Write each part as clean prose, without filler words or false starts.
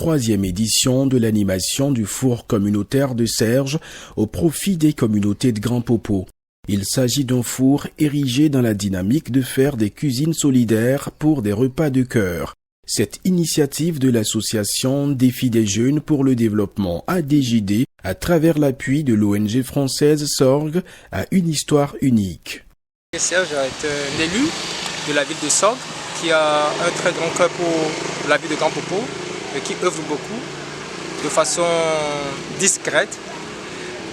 troisième édition de l'animation du four communautaire de Serges au profit des communautés de Grand Popo. Il s'agit d'un four érigé dans la dynamique de faire des cuisines solidaires pour des repas de cœur. Cette initiative de l'association Défi des jeunes pour le développement ADJD, à travers l'appui de l'ONG française Sorgues, a une histoire unique. Serge est un élu de la ville de Sorgues qui a un très grand cœur pour la ville de Grand Popo et qui œuvre beaucoup de façon discrète.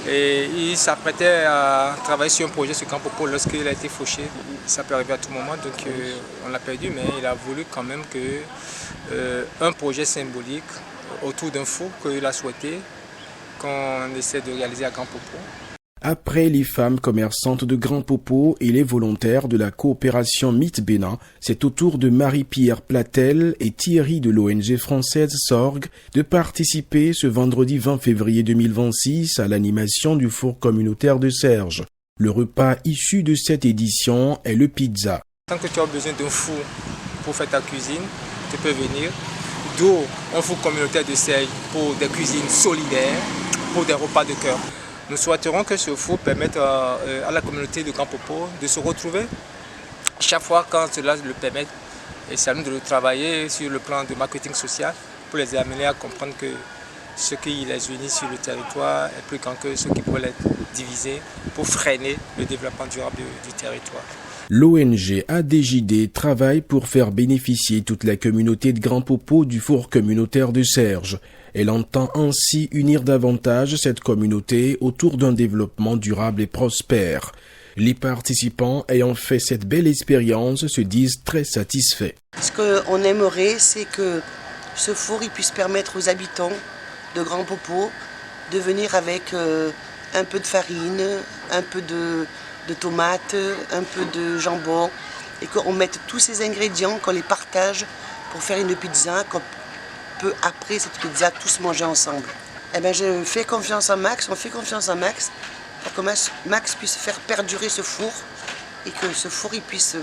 Et il s'apprêtait à travailler sur un projet sur Grand Popo lorsqu'il a été fauché. Ça peut arriver à tout moment, donc on l'a perdu, mais il a voulu quand même un projet symbolique autour d'un four qu'il a souhaité qu'on essaie de réaliser à Grand Popo. Après les femmes commerçantes de Grand Popo et les volontaires de la coopération Mythe Bénin, c'est au tour de Marie-Pierre Platel et Thierry de l'ONG française Sorgues de participer ce vendredi 20 février 2026 à l'animation du four communautaire de Serges. Le repas issu de cette édition est le pizza. Tant que tu as besoin d'un four pour faire ta cuisine, tu peux venir. D'où un four communautaire de Serges pour des cuisines solidaires, pour des repas de cœur. Nous souhaiterons que ce four permette à la communauté de Grand Popo de se retrouver chaque fois quand cela le permet. Et c'est à nous de le travailler sur le plan de marketing social pour les amener à comprendre que ce qui les unit sur le territoire est plus grand que ce qui pourrait les diviser pour freiner le développement durable du territoire. L'ONG ADJD travaille pour faire bénéficier toute la communauté de Grand Popo du four communautaire de Serges. Elle entend ainsi unir davantage cette communauté autour d'un développement durable et prospère. Les participants ayant fait cette belle expérience se disent très satisfaits. Ce qu'on aimerait, c'est que ce four puisse permettre aux habitants de Grand Popo de venir avec un peu de farine, un peu de tomates, un peu de jambon, et qu'on mette tous ces ingrédients, qu'on les partage pour faire une pizza, qu'on peut après cette pizza tous manger ensemble. Eh bien, je fais confiance à Max, on fait confiance à Max pour que Max puisse faire perdurer ce four et que ce four puisse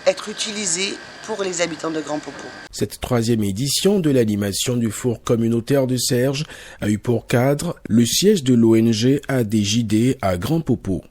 être utilisé pour les habitants de Grand Popo. Cette troisième édition de l'animation du four communautaire de Serges a eu pour cadre le siège de l'ONG ADJD à Grand Popo.